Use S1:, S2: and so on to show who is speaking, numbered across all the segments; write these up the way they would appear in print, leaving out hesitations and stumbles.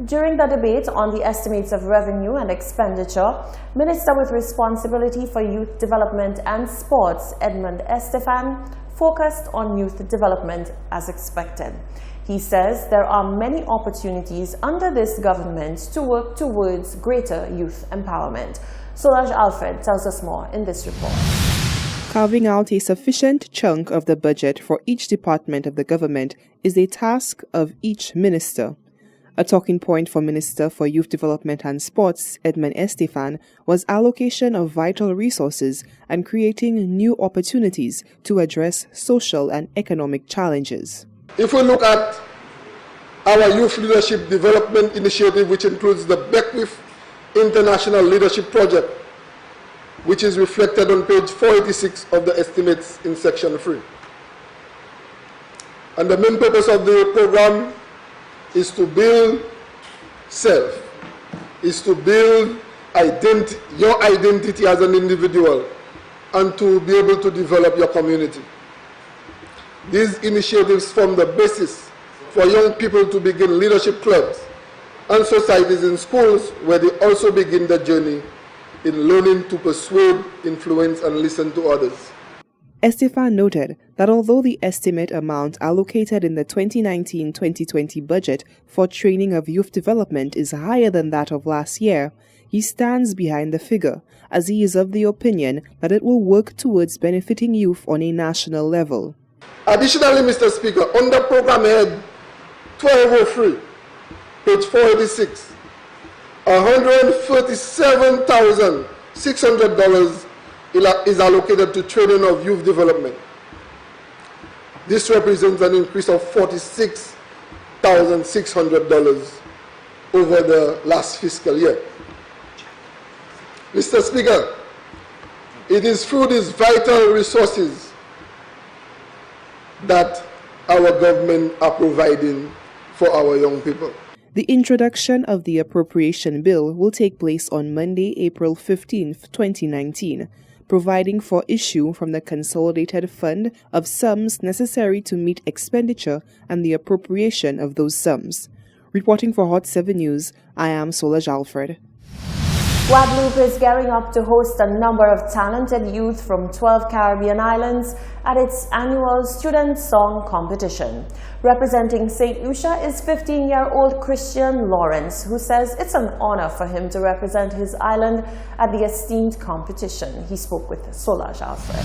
S1: During the debate on the estimates of revenue and expenditure, Minister with responsibility for youth development and sports, Edmund Estefan, focused on youth development as expected. He says there are many opportunities under this government to work towards greater youth empowerment. Solange Alfred tells us more in this report.
S2: Carving out a sufficient chunk of the budget for each department of the government is a task of each minister. A talking point for Minister for Youth Development and Sports, Edmund Estefan, was allocation of vital resources and creating new opportunities to address social and economic challenges.
S3: If we look at our Youth Leadership Development Initiative, which includes the Beckwith International Leadership Project, which is reflected on page 486 of the estimates in section 3. And the main purpose of the program is to build self, is to build your identity as an individual, and to be able to develop your community. These initiatives form the basis for young people to begin leadership clubs and societies in schools, where they also begin the journey in learning to persuade, influence, and listen to others.
S2: Estefan noted that although the estimate amount allocated in the 2019-2020 budget for training of youth development is higher than that of last year, he stands behind the figure, as he is of the opinion that it will work towards benefiting youth on a national level.
S3: Additionally, Mr. Speaker, under Program Head 1203, page 486, $137,600 is allocated to training of youth development. This represents an increase of $46,600 over the last fiscal year. Mr. Speaker, it is through these vital resources that our government are providing for our young people.
S2: The introduction of the appropriation bill will take place on Monday, April 15, 2019, providing for issue from the consolidated fund of sums necessary to meet expenditure and the appropriation of those sums. Reporting for Hot 7 News, I am Solange Alfred.
S1: Guadeloupe is gearing up to host a number of talented youth from 12 Caribbean islands at its annual Student Song Competition. Representing St. Lucia is 15-year-old Christian Lawrence, who says it's an honor for him to represent his island at the esteemed competition. He spoke with Solange Alfred.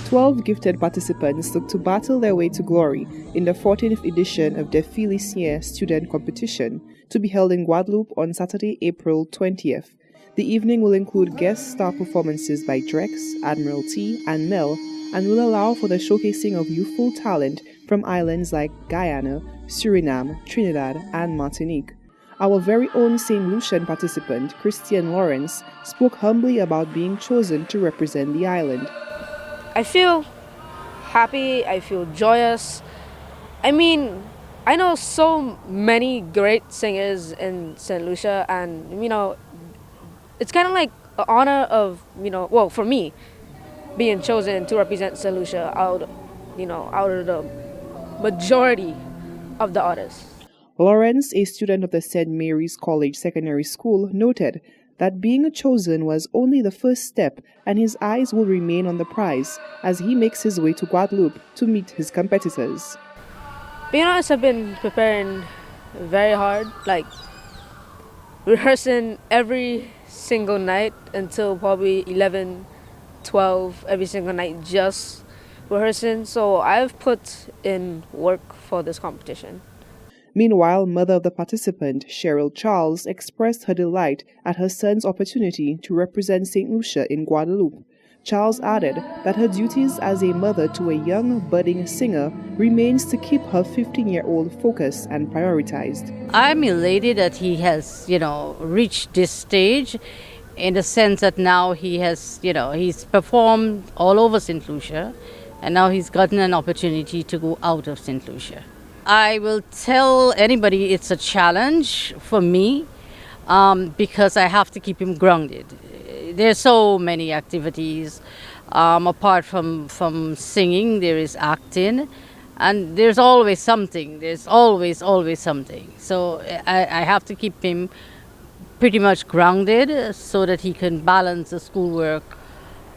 S2: 12 gifted participants look to battle their way to glory in the 14th edition of the Félicien Student Competition, to be held in Guadeloupe on Saturday, April 20th. The evening will include guest star performances by Drex, Admiralty, and Mel, and will allow for the showcasing of youthful talent from islands like Guyana, Suriname, Trinidad, and Martinique. Our very own St. Lucian participant, Christian Lawrence, spoke humbly about being chosen to represent the island.
S4: I feel happy, I feel joyous. I know so many great singers in St. Lucia, and it's kind of like an honor of, for me, being chosen to represent St. Lucia out of the majority of the artists.
S2: Lawrence, a student of the St. Mary's College Secondary School, noted that being chosen was only the first step, and his eyes will remain on the prize as he makes his way to Guadeloupe to meet his competitors.
S4: Being honest, I've been preparing very hard, like rehearsing every single night until probably 11, 12, every single night, just rehearsing. So I've put in work for this competition.
S2: Meanwhile, mother of the participant, Cheryl Charles, expressed her delight at her son's opportunity to represent St. Lucia in Guadeloupe. Charles added that her duties as a mother to a young, budding singer remains to keep her 15-year-old focused and prioritized.
S5: I'm elated that he has, reached this stage, in the sense that now he has, he's performed all over St. Lucia, and now he's gotten an opportunity to go out of St. Lucia. I will tell anybody it's a challenge for me because I have to keep him grounded. There's so many activities. Apart from singing, there is acting, And there's always something. There's always something. So I have to keep him pretty much grounded so that he can balance the schoolwork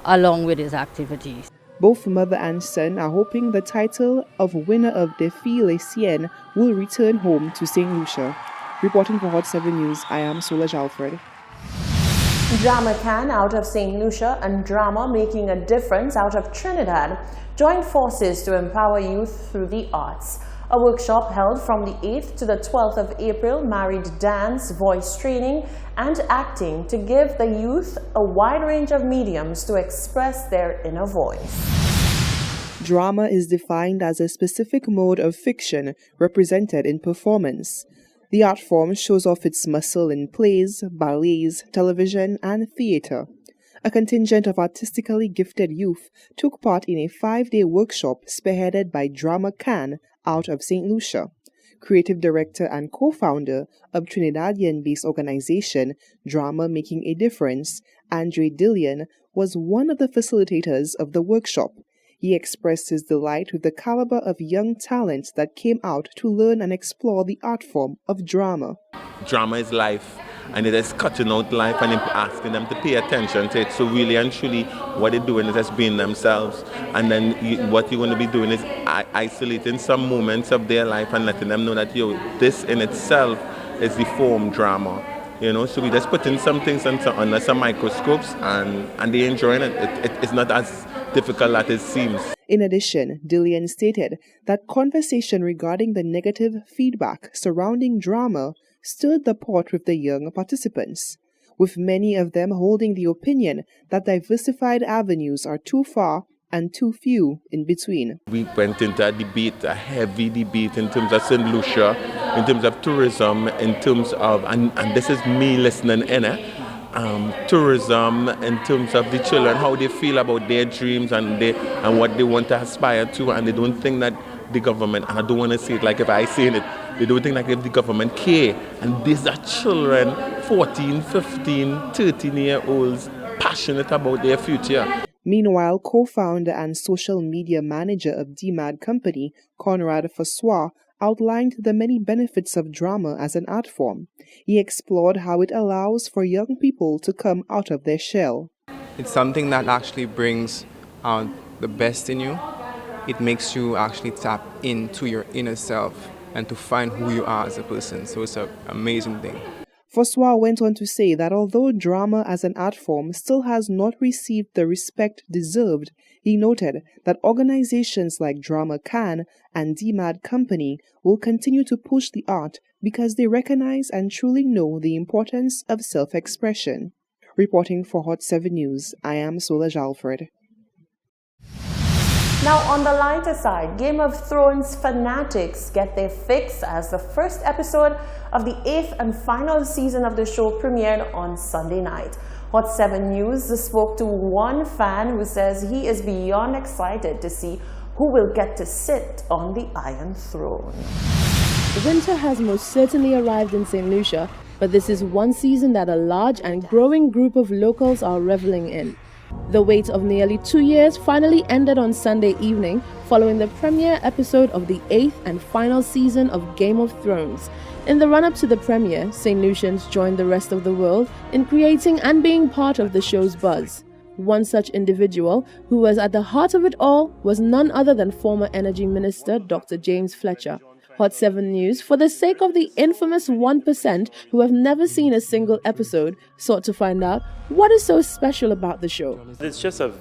S5: along with his activities.
S2: Both mother and son are hoping the title of winner of the Filles les Siennes will return home to St. Lucia. Reporting for Hot 7 News, I am Solange Alfred.
S1: Drama Can out of St. Lucia and Drama Making a Difference out of Trinidad joined forces to empower youth through the arts. A workshop held from the 8th to the 12th of April married dance, voice training, and acting to give the youth a wide range of mediums to express their inner voice.
S2: Drama is defined as a specific mode of fiction represented in performance. The art form shows off its muscle in plays, ballets, television, and theater. A contingent of artistically gifted youth took part in a 5-day workshop spearheaded by Drama Can out of St. Lucia. Creative director and co-founder of Trinidadian-based organization Drama Making a Difference, Andre Dillian, was one of the facilitators of the workshop. He expressed his delight with the caliber of young talent that came out to learn and explore the art form of drama.
S6: Drama is life, and it is cutting out life and asking them to pay attention to it. So really and truly, what they're doing is just being themselves. And then what you're going to be doing is isolating some moments of their life and letting them know that this in itself is the form drama. So we just put in some things under some microscopes, and they're enjoying it. It's not as difficult as it seems.
S2: In addition, Dillian stated that conversation regarding the negative feedback surrounding drama stirred the pot with the young participants, with many of them holding the opinion that diversified avenues are too far and too few in between.
S6: We went into a heavy debate in terms of St. Lucia, in terms of tourism, in terms of, and this is me listening in it, tourism, in terms of the children, how they feel about their dreams and what they want to aspire to, and they don't think that the government, and I don't want to say it like if I say it, they don't think like if the government care. And these are children, 14, 15, 13-year-olds, passionate about their future.
S2: Meanwhile, co-founder and social media manager of DMAD company, Conrad Fassois, outlined the many benefits of drama as an art form. He explored how it allows for young people to come out of their shell.
S7: It's something that actually brings out the best in you. It makes you actually tap into your inner self and to find who you are as a person. So it's an amazing thing.
S2: Fassois went on to say that although drama as an art form still has not received the respect deserved, he noted that organizations like Drama Can and DMAD Company will continue to push the art because they recognize and truly know the importance of self-expression. Reporting for Hot 7 News, I am Solange Alfred.
S1: Now, on the lighter side, Game of Thrones fanatics get their fix as the first episode of the 8th and final season of the show premiered on Sunday night. Hot 7 News spoke to one fan who says he is beyond excited to see who will get to sit on the Iron Throne.
S8: Winter has most certainly arrived in St. Lucia, but this is one season that a large and growing group of locals are reveling in. The wait of nearly 2 years finally ended on Sunday evening following the premiere episode of the 8th and final season of Game of Thrones. In the run-up to the premiere, St. Lucians joined the rest of the world in creating and being part of the show's buzz. One such individual who was at the heart of it all was none other than former Energy Minister Dr. James Fletcher. Hot 7 News, for the sake of the infamous 1% who have never seen a single episode, sought to find out what is so special about the show.
S9: It's just a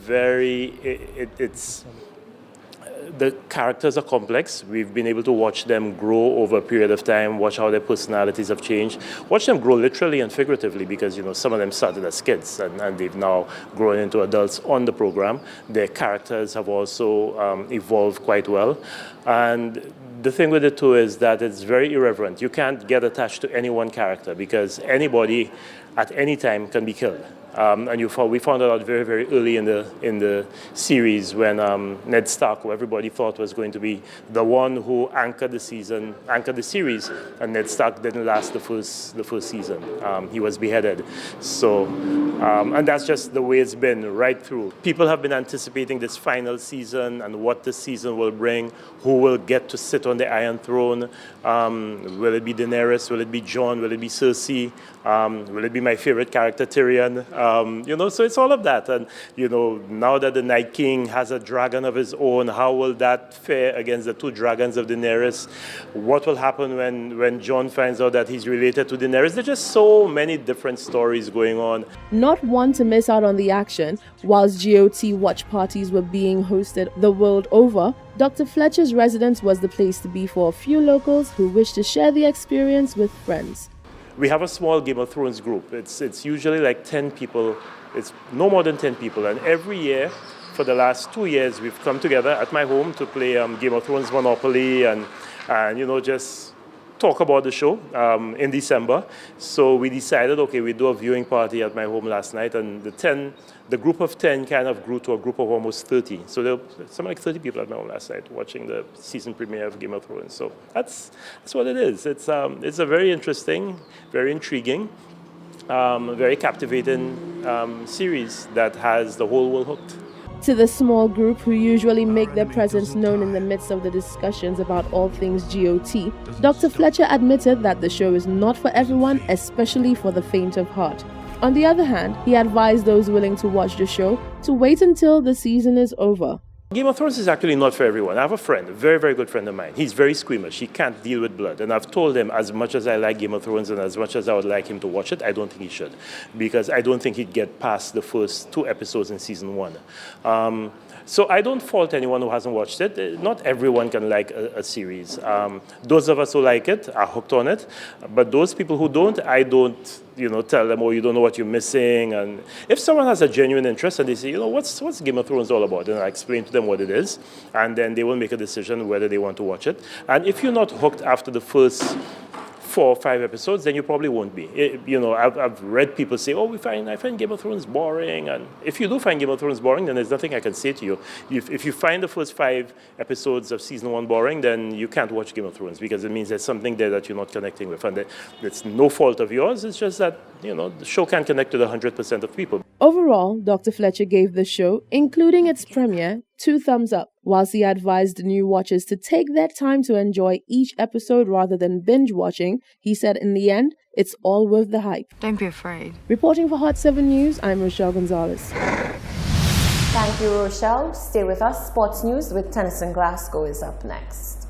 S9: the characters are complex. We've been able to watch them grow over a period of time, watch how their personalities have changed, watch them grow literally and figuratively, because some of them started as kids and they've now grown into adults on the program. Their characters have also evolved quite well. And the thing with it too is that it's very irreverent. You can't get attached to any one character because anybody at any time can be killed. And we found it out very, very early in the series when Ned Stark, who everybody thought was going to be the one who anchored the series, and Ned Stark didn't last the first season. He was beheaded. So, and that's just the way it's been right through. People have been anticipating this final season and what the season will bring, who will get to sit on the Iron Throne. Will it be Daenerys? Will it be Jon? Will it be Cersei? Will it be my favorite character, Tyrion? So it's all of that. And, now that the Night King has a dragon of his own, how will that fare against the two dragons of Daenerys? What will happen when Jon finds out that he's related to Daenerys? There's just so many different stories going on.
S8: Not one to miss out on the action. Whilst GOT watch parties were being hosted the world over, Dr. Fletcher's residence was the place to be for a few locals who wish to share the experience with friends.
S9: We have a small Game of Thrones group. It's usually like 10 people. It's no more than 10 people. And every year, for the last 2 years, we've come together at my home to play Game of Thrones Monopoly and just talk about the show in December. So we decided, okay, we'd do a viewing party at my home last night, and the group of 10 kind of grew to a group of almost 30. So there were something like 30 people at my home last night watching the season premiere of Game of Thrones. So that's what it is. It's a very interesting, very intriguing, very captivating series that has the whole world hooked.
S8: To the small group who usually make their presence known in the midst of the discussions about all things GOT, Dr. Fletcher admitted that the show is not for everyone, especially for the faint of heart. On the other hand, he advised those willing to watch the show to wait until the season is over.
S9: Game of Thrones is actually not for everyone. I have a friend, a very, very good friend of mine. He's very squeamish. He can't deal with blood. And I've told him, as much as I like Game of Thrones and as much as I would like him to watch it, I don't think he should. Because I don't think he'd get past the first 2 episodes in season 1. So I don't fault anyone who hasn't watched it. Not everyone can like a series. Those of us who like it are hooked on it. But those people who don't, I don't tell them, oh, you don't know what you're missing. And if someone has a genuine interest and they say, what's Game of Thrones all about? And I explain to them what it is. And then they will make a decision whether they want to watch it. And if you're not hooked after the first 4 or 5 episodes, then you probably won't be. I've read people say, oh, I find Game of Thrones boring. And if you do find Game of Thrones boring, then there's nothing I can say to you. If you find the first 5 episodes of season 1 boring, then you can't watch Game of Thrones because it means there's something there that you're not connecting with. And it's no fault of yours. It's just that, the show can't connect to the 100% of people.
S8: Overall, Dr. Fletcher gave the show, including its premiere, 2 thumbs up, whilst he advised new watchers to take their time to enjoy each episode rather than binge watching. He said in the end, it's all worth the hype.
S10: Don't be afraid.
S8: Reporting for Hot 7 News, I'm Rochelle Gonzalez.
S1: Thank you, Rochelle. Stay with us. Sports News with Tennyson Glasgow is up next.